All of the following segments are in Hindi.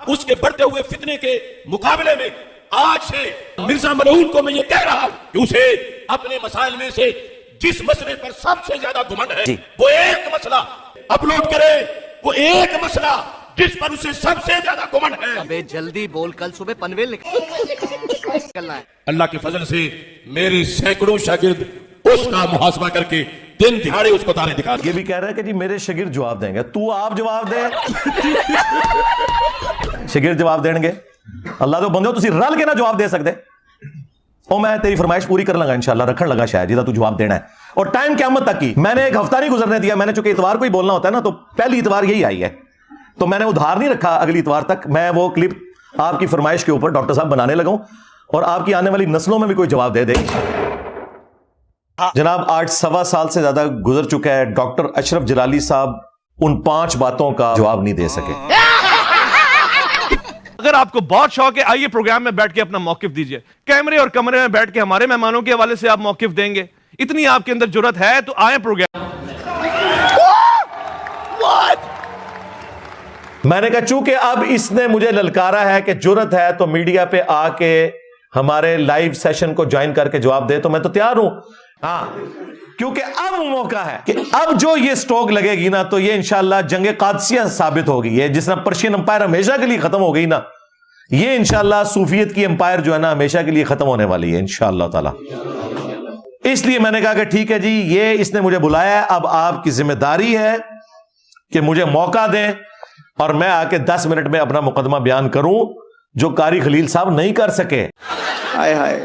उसके बढ़ते हुए फितने के मुकाबले में आज से मिर्जा मलऊन को मैं ये कह रहा हूं कि उसे अपने मसाइल में से जिस मसले पर सबसे ज्यादा घमंड है वो एक मसला अपलोड करे, वो एक मसला जिस पर उसे सबसे ज्यादा घमंड है। अबे जल्दी बोल, कल सुबह पनवेल निकलना है। अल्लाह के फजल से मेरे सैकड़ों शागिर्द उसका मुहासबा करके दिन दिहाड़े उसको तारे दिखा। ये भी कह रहा है कि जी मेरे शागिर्द जवाब देंगे, तू आप जवाब दे। शागिर्द जवाब देंगे, अल्लाह तो बंदे तुसी रल के ना जवाब दे सकते। और मैं तेरी फरमाइश पूरी कर लगा इंशाल्लाह, रखन लगा शायद जिदा तू जवाब देना है। और टाइम क़यामत तक की मैंने एक हफ्ता नहीं गुजरने दिया। मैंने चूंकि इतवार को ही बोलना होता है ना, तो पहली इतवार यही आई है, तो मैंने उधार नहीं रखा अगली इतवार तक। मैं वो क्लिप आपकी फरमाइश के ऊपर डॉक्टर साहब बनाने लगा और आपकी आने वाली नस्लों में भी कोई जवाब दे दे। जनाब 8 साल से ज्यादा गुजर चुका है, डॉक्टर अशरफ जलाली साहब उन 5 बातों का जवाब नहीं दे सके। अगर आपको बहुत शौक है, आइए प्रोग्राम में बैठ के अपना मौकिफ दीजिए। कैमरे और कमरे में बैठ के हमारे मेहमानों के हवाले से आप मौकिफ देंगे, इतनी आपके अंदर जुर्रत है तो आए प्रोग्राम। मैंने कहा चूंकि अब इसने मुझे ललकारा है कि जुर्रत है तो मीडिया पे आके हमारे लाइव सेशन को ज्वाइन करके जवाब दे, तो मैं तो तैयार हूं। हाँ, क्योंकि अब मौका है कि अब जो ये स्टॉक लगेगी ना, तो ये इंशाल्लाह जंगे कादसिया साबित होगी। ये जिस तरह पर्शियन अंपायर हमेशा के लिए खत्म हो गई ना, ये इंशाल्लाह सूफियत की अंपायर जो है ना हमेशा के लिए खत्म होने वाली है इंशाल्लाह ताला। इसलिए मैंने कहा कि ठीक है जी, ये इसने मुझे बुलाया, अब आपकी जिम्मेदारी है कि मुझे मौका दें और मैं आके 10 मिनट में अपना मुकदमा बयान करूं जो कारी खलील साहब नहीं कर सके। हाय हाय,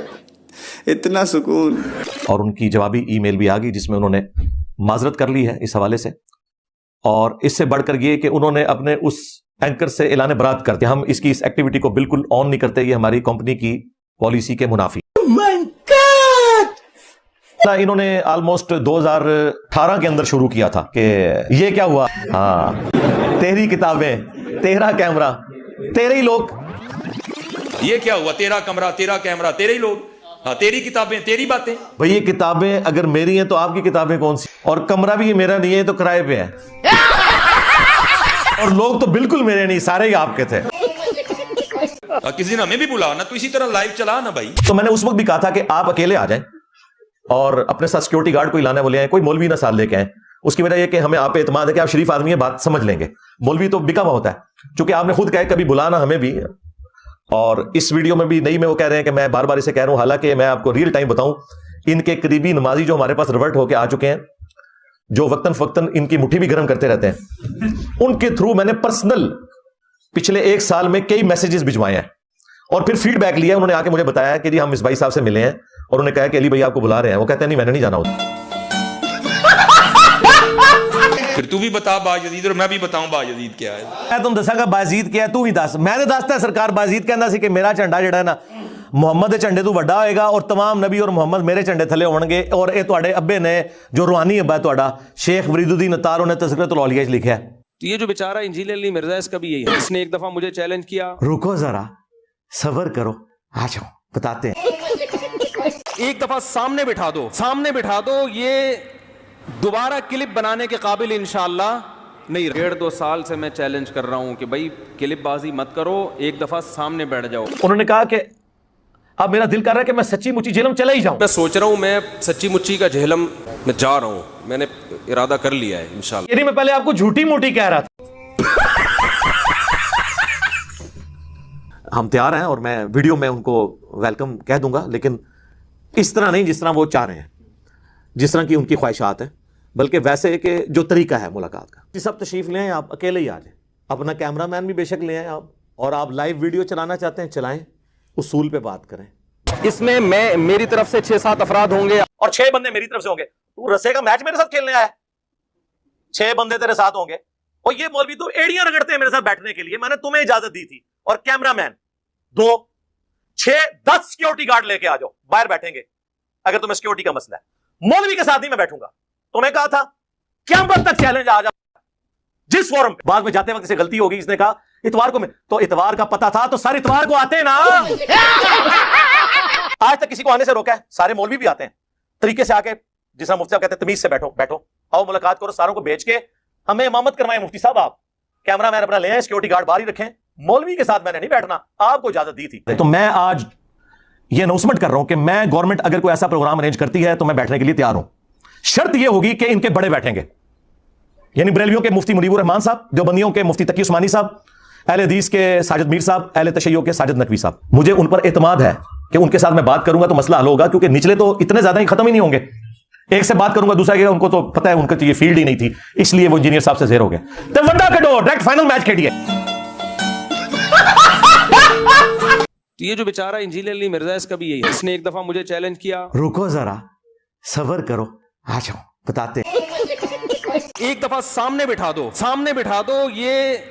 इतना सुकून। और उनकी जवाबी ईमेल भी आ गई जिसमें उन्होंने माजरत कर ली है इस हवाले से, और इससे बढ़कर ये कि उन्होंने अपने उस एंकर से ऐलान बरात कर दिया। हम इसकी इस एक्टिविटी को बिल्कुल ऑन नहीं करते, ये हमारी कंपनी की पॉलिसी के मुनाफी। इन्होंने ऑलमोस्ट 2018 के अंदर शुरू किया था कि ये क्या हुआ, हाँ तेरी किताबें, तेरा कैमरा, तेरे ही लोग। ये क्या हुआ, तेरा कमरा, तेरा कैमरा, तेरे ही लोग, हाँ तेरी किताबें, तेरी बातें। भाई ये किताबें अगर मेरी हैं तो आपकी किताबें कौन सी, और कमरा भी ये मेरा नहीं है, तो किराए पे है। और लोग तो बिल्कुल मेरे नहीं, सारे ही आपके थे। किसी दिन हमें भी बुला ना, तो इसी तरह लाइव चला ना भाई। तो मैंने उस वक्त भी कहा था कि आप अकेले आ जाएं और अपने साथ सिक्योरिटी गार्ड कोई लाने वाले हैं, कोई मौलवी ना साथ लेके आए। उसकी वजह यह कि हमें आप पे एतमाद है कि आप शरीफ आदमी है, बात समझ लेंगे। मौलवी तो बिका हुआ होता है, क्योंकि आपने खुद कहा कभी बुलाना हमें भी। और इस वीडियो में भी नहीं में वो कह रहे हैं कि मैं बार बार इसे कह रहा हूं, हालांकि मैं आपको रियल टाइम बताऊं, इनके करीबी नमाजी जो हमारे पास रिवर्ट होकर आ चुके हैं, जो वक्तन फक्तन इनकी मुट्ठी भी गर्म करते रहते हैं, उनके थ्रू मैंने पर्सनल पिछले 1 साल में कई मैसेजेस भिजवाए हैं और फिर फीडबैक लिया। उन्होंने आके मुझे बताया कि जी हम इस भाई साहब से मिले हैं और उन्होंने कहा कि अली भाई आपको बुला रहे हैं। वो कहते हैं नहीं मैंने नहीं जाना होता। फिर तू भी बता बायजीद और मैं भी बताऊं बायजीद क्या है। मैं तुम दसांगा बायजीद क्या है, तू ही दस। मैंने दसता सरकार बायजीद कहना सी कि मेरा झंडा जड़ा है ना मुहम्मद के झंडे तू बड़ा होएगा और तमाम नबी और मुहम्मद मेरे झंडे थले होणगे। और ये तुहाडे अब्बे ने जो रूहानी अब्बा तुहाडा शेख फरीदुद्दीन अत्तार उन्हें तज़किरतुल औलिया लिखा है। तो ये जो बेचारा इंजीनियर अली मिर्जा इसका भी यही है। इसने एक दफा मुझे चैलेंज किया, रुको जरा सबर करो, आ जाओ बताते हैं। एक दफा सामने बिठा दो, सामने बिठा दो, ये दोबारा क्लिप बनाने के काबिल इंशाअल्लाह नहीं। 1.5-2 साल से मैं चैलेंज कर रहा हूं कि भाई क्लिप बाजी मत करो, एक दफा सामने बैठ जाओ। उन्होंने कहा कि अब मेरा दिल कर रहा है कि मैं सच्ची मुच्ची झेलम चला ही जाऊं। मैं सोच रहा हूं मैं सच्ची मुच्ची का झेलम में जा रहा हूं, मैंने इरादा कर लिया है इंशाअल्लाह। यदि मैं पहले आपको झूठी मोटी कह रहा था। हम तैयार हैं और मैं वीडियो में उनको वेलकम कह दूंगा, लेकिन इस तरह नहीं जिस तरह वो चाह रहे हैं, जिस तरह की उनकी ख्वाहिशात है, बल्कि वैसे कि जो तरीका है मुलाकात का। जी सब तशरीफ ले आए, आप अकेले ही आ जाए, अपना कैमरामैन भी बेशक ले आए आप, और आप लाइव वीडियो चलाना चाहते हैं चलाएं, उसूल पे बात करें। इसमें मैं मेरी तरफ से 6-7 अफराद होंगे और 6 बंदे मेरी तरफ से होंगे। तू रस्से का मैच मेरे साथ खेलने आया, 6 बंदे तेरे साथ होंगे। और ये मौलवी तो एड़ियां रगड़ते हैं मेरे साथ बैठने के लिए, मैंने तुम्हें इजाजत दी थी। और कैमरामैन 2, 6, 10 सिक्योरिटी गार्ड लेके आ जाओ, बाहर बैठेंगे अगर तुम्हें सिक्योरिटी का मसला है। मौलवी के साथ नहीं मैं बैठूंगा। तुम्हें कहा था क़यामत तक चैलेंज आ जाओ जिस फोरम पे। बाद में जाते वक्त इसे गलती होगी, इसने कहा इतवार को, तो इतवार का पता था तो सारे इतवार को आते ना। आज तक किसी को आने से रोका है? सारे मौलवी भी आते हैं तरीके से आके, जिस तरह मुफ्ती साहब कहते हैं तमीज से बैठो बैठो, आओ मुलाकात करो, सारों को भेज के हमें इमामत करवाएं। मुफ्ती साहब आप कैमरा मैन अपना ले आए, सिक्योरिटी गार्ड बाहर ही रखें, मौलवी के साथ मैंने नहीं बैठना, आपको इजाजत दी थी। तो मैं आज ये अनाउंसमेंट कर रहा हूं कि मैं गवर्नमेंट अगर कोई ऐसा प्रोग्राम अरेंज करती है तो मैं बैठने के लिए तैयार हूं। शर्त यह होगी कि इनके बड़े बैठेंगे, यानी बरेलियों के मुफ्ती मुनीबुर रहमान साहब, देवबंदियों के मुफ्ती तकी उस्मानी साहब, अहले हदीस के साजिद मीर साहब, अहले तशय्यो के साजिद नकवी साहब। मुझे उन पर एतमाद है कि उनके साथ मैं बात करूंगा तो मसला हल होगा, क्योंकि निचले तो इतने ज्यादा ही खत्म ही नहीं होंगे। एक से बात करूंगा दूसरा के, उनको तो पता है उनकी ये फील्ड ही नहीं थी, इसलिए वो इंजीनियर साहब से जेर हो गए। तो वड्डा कटो डायरेक्ट फाइनल मैच खेलिए। तो ये जो बेचारा इंजीनियर अली मिर्जा, इसका भी यही है। इसने एक दफा मुझे चैलेंज किया, रुको जरा, सबर करो, आ जाओ बताते। एक दफा सामने बिठा दो, सामने बिठा दो, ये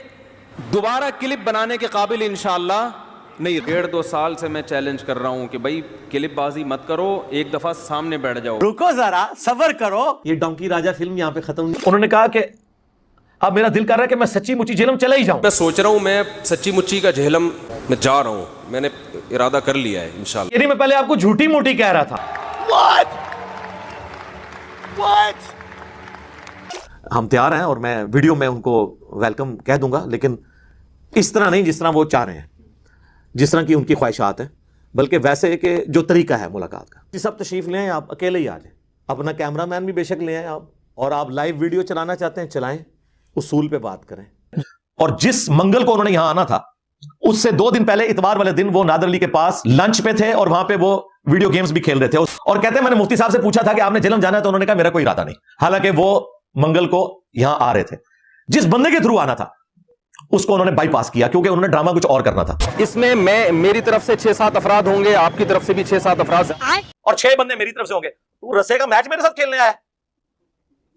दोबारा क्लिप बनाने के काबिल इंशाअल्लाह नहीं। 1.5-2 साल से मैं चैलेंज कर रहा हूं कि भाई क्लिप बाजी मत करो, एक दफा सामने बैठ जाओ। रुको जरा, सबर करो। ये डोंकी राजा फिल्म यहां पे खत्म नहीं। उन्होंने कहा कि अब मेरा दिल कर रहा है कि मैं सच्ची मुच्ची झेलम चला ही जाऊं। मैं सोच रहा हूं मैं सच्ची मुच्ची का झेलम में जा रहा हूं, मैंने इरादा कर लिया है इंशाअल्लाह। यानी मैं पहले आपको झूठी मूठी कह रहा था। हम तैयार हैं और मैं वीडियो में उनको वेलकम कह दूंगा, लेकिन इस तरह नहीं जिस तरह वो चाह रहे हैं, जिस तरह की उनकी ख्वाहिशात है, बल्कि वैसे कि जो तरीका है मुलाकात का। जी सब तशरीफ ले आए, आप अकेले ही आ जाए, अपना कैमरामैन भी बेशक ले आए आप, और आप लाइव वीडियो चलाना चाहते हैं चलाएं, उसूल पे बात करें। और जिस मंगल को उन्होंने यहां आना था, उससे 2 दिन पहले इतवार वाले दिन वो नादर अली के पास लंच पे थे और वहां पे वो वीडियो गेम्स भी खेल रहे थे। और कहते हैं मैंने मुफ्ती साहब से पूछा था कि आपने जलम जाना है, तो उन्होंने कहा मेरा कोई इरादा नहीं। हालांकि वो मंगल को यहां आ रहे थे। जिस बंदे के थ्रू आना था उसको उन्होंने बाईपास किया, क्योंकि उन्होंने ड्रामा कुछ और करना था। इसमें मेरी तरफ से 6-7 अफराद होंगे, आपकी तरफ से भी 6-7 अफराद, और 6 बंदे मेरी तरफ से होंगे। तू रस्से का मैच मेरे साथ खेलने आया,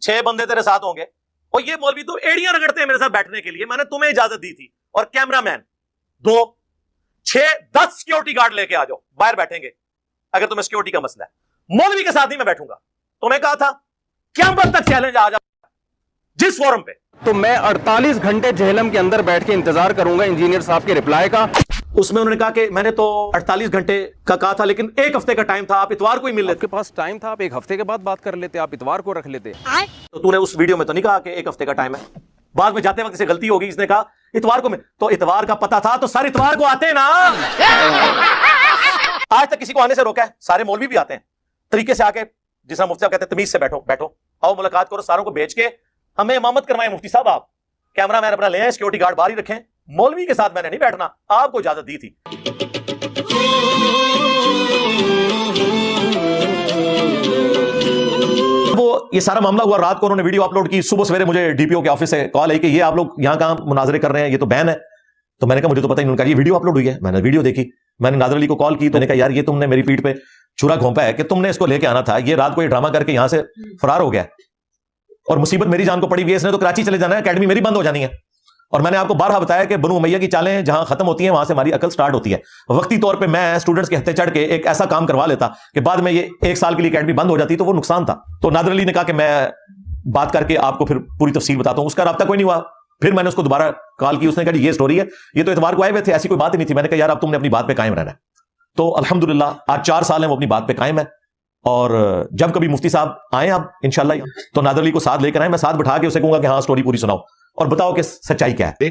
6 बंदे तेरे साथ होंगे। और ये मौलवी तो एड़ियां रगड़ते हैं मेरे साथ बैठने के लिए। मैंने तुम्हें इजाजत दी थी, और कैमरामैन 2, 6, 10 सिक्योरिटी गार्ड लेके आ जाओ, बाहर बैठेंगे अगर तुम्हें सिक्योरिटी का मसला है। मौलवी के साथ ही मैं बैठूंगा। तुम्हें कहा था क़यामत तक चैलेंज आ जाओ जिस फोरम पे। तो मैं 48 घंटे झेलम के अंदर बैठ के इंतजार करूंगा इंजीनियर साहब के रिप्लाई का। उसमें उन्होंने कहा कि मैंने तो 48 घंटे का कहा था, लेकिन 1 हफ्ते का टाइम था, आप इतवार को ही मिल लेते। आपके पास टाइम था, आप 1 हफ्ते के बाद बात कर लेते, आप इतवार को रख लेते। तो तूने उस वीडियो में तो नहीं कहा कि 1 हफ्ते का टाइम है। बाद में जाते वक्त इसे गलती होगी, इसने कहा इतवार को। तो इतवार का पता था तो सारे इतवार को आते ना। आज तक किसी को आने से रोका है? सारे मौलवी भी आते हैं तरीके से आके, जिस तरह मुफ्ती साहब कहते हैं तमीज से बैठो बैठो, आओ मुलाकात करो, सारों को भेज के हमें इमामत करवाएं। मुफ्ती साहब आप कैमरामैन अपना ले आए, सिक्योरिटी गार्ड बाहर ही रखें। मौलवी के साथ मैंने नहीं बैठना, आपको इजाजत दी थी। वो ये सारा मामला हुआ, रात को उन्होंने वीडियो अपलोड की, सुबह सवेरे मुझे डीपीओ के ऑफिस से कॉल आई कि ये आप लोग यहां कहां मुनाजरे कर रहे हैं, ये तो बैन है। तो मैंने कहा मुझे तो पता ही नहीं। उन्होंने कहा ये वीडियो अपलोड हुई है। मैंने वीडियो देखी, मैंने नादर अली को कॉल की, तो मैंने कहा यार ये तुमने मेरी पीठ पे छुरा घोंपा है कि तुमने इसको लेके आना था, ये रात को ये ड्रामा करके यहां से फरार हो गया, और मुसीबत मेरी जान को पड़ी हुई है। इसने तो कराची चले जाना है, एकेडमी मेरी बंद हो जानी है। और मैंने आपको बारहा बताया कि बनु उमैया की चालें जहां खत्म होती हैं वहां से हमारी अकल स्टार्ट होती है। वक्ती तौर पे मैं स्टूडेंट्स के हत्थे चढ़ के एक ऐसा काम करवा लेता कि बाद में ये 1 साल के लिए एकेडमी बंद हो जाती, तो वो नुकसान था। तो नादर अली ने कहा कि मैं बात करके आपको फिर पूरी तफसील बताता हूं। उसका राब्ता कोई नहीं हुआ। फिर मैंने उसको दोबारा कॉल की, उसने कहा ये स्टोरी है, ये तो इतवार को आए हुए थे, ऐसी कोई बात ही नहीं थी। मैंने कहा यार अब तुमने अपनी बात पे कायम रहना है। तो अल्हम्दुलिल्लाह आज 4 साल है वो अपनी बात पे कायम है। और जब कभी मुफ्ती साहब आए अब इंशाल्लाह, तो नादर अली को साथ लेकर आए, मैं साथ बिठा के उसे कहूंगा कि हाँ स्टोरी पूरी सुनाओ और बताओ कि सच्चाई क्या है।